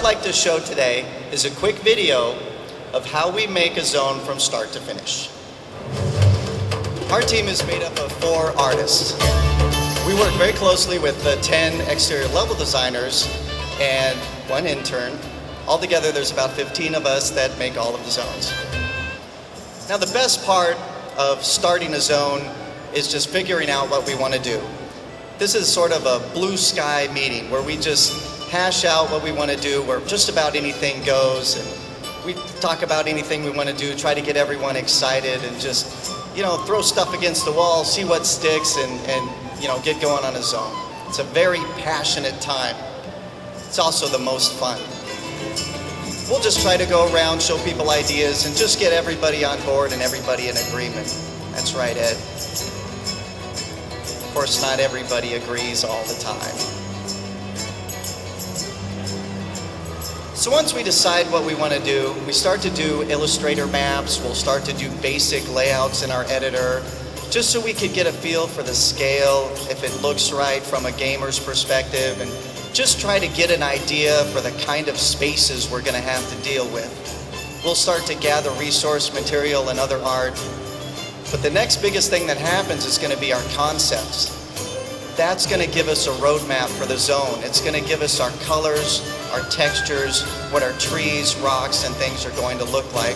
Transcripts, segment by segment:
like to show today is a quick video of how we make a zone from start to finish. Our team is made up of 4 artists. We work very closely with the 10 exterior level designers and 1 intern. Altogether, there's about 15 of us that make all of the zones. Now, the best part of starting a zone is just figuring out what we want to do. This is sort of a blue sky meeting where we just hash out what we want to do, where just about anything goes, and we talk about anything we want to do, try to get everyone excited, and just, you know, throw stuff against the wall, see what sticks, and you know, get going on a zone. It's a very passionate time. It's also the most fun. We'll just try to go around, show people ideas, and just get everybody on board and everybody in agreement. That's right, Ed. Of course, not everybody agrees all the time. So once we decide what we want to do, we start to do Illustrator maps. We'll start to do basic layouts in our editor, just so we could get a feel for the scale, if it looks right from a gamer's perspective, and just try to get an idea for the kind of spaces we're going to have to deal with. We'll start to gather resource material and other art. But the next biggest thing that happens is going to be our concepts. That's going to give us a roadmap for the zone. It's going to give us our colors, our textures, what our trees, rocks, and things are going to look like.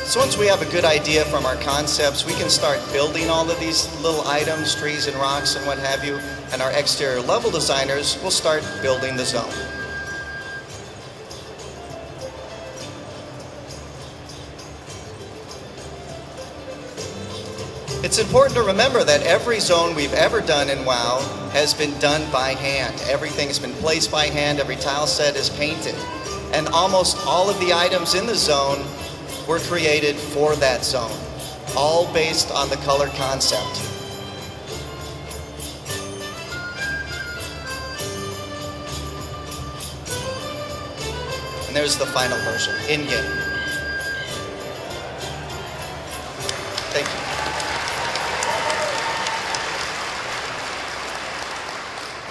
So once we have a good idea from our concepts, we can start building all of these little items, trees and rocks and what have you, and our exterior level designers will start building the zone. It's important to remember that every zone we've ever done in WoW has been done by hand. Everything has been placed by hand, every tile set is painted. And almost all of the items in the zone were created for that zone, all based on the color concept. And there's the final version, in-game. Thank you.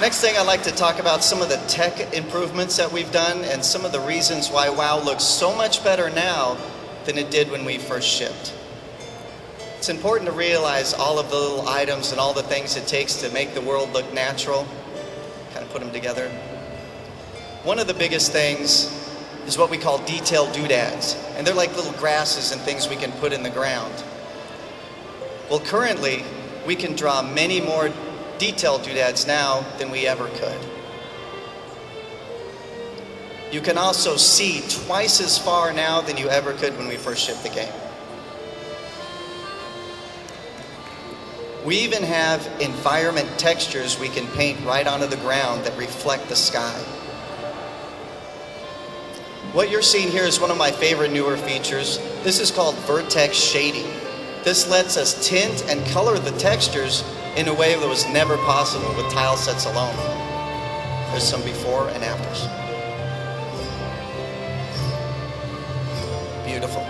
Next thing, I'd like to talk about some of the tech improvements that we've done and some of the reasons why WoW looks so much better now than it did when we first shipped. It's important to realize all of the little items and all the things it takes to make the world look natural, kind of put them together. One of the biggest things is what we call detailed doodads, and they're like little grasses and things we can put in the ground. Well, currently, we can draw many more detailed doodads now than we ever could. You can also see twice as far now than you ever could when we first shipped the game. We even have environment textures we can paint right onto the ground that reflect the sky. What you're seeing here is one of my favorite newer features. This is called vertex shading. This lets us tint and color the textures in a way that was never possible with tile sets alone. There's some before and afters. Beautiful.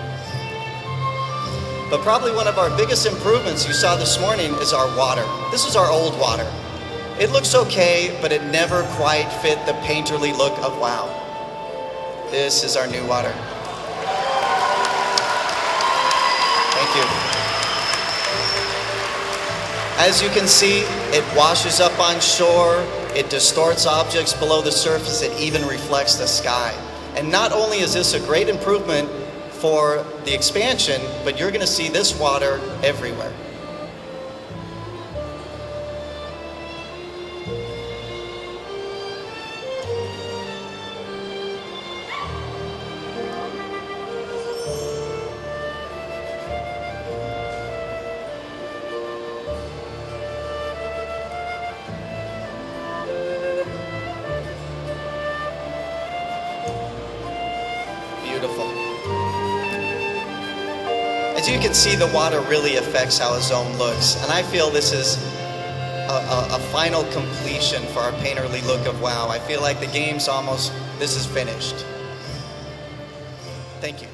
But probably one of our biggest improvements you saw this morning is our water. This is our old water. It looks okay, but it never quite fit the painterly look of WoW. This is our new water. Thank you. As you can see, it washes up on shore, it distorts objects below the surface, it even reflects the sky. And not only is this a great improvement for the expansion, but you're going to see this water everywhere. Beautiful. As you can see, the water really affects how a zone looks, and I feel this is a final completion for our painterly look of WoW. I feel like the game's almost, this is finished. Thank you.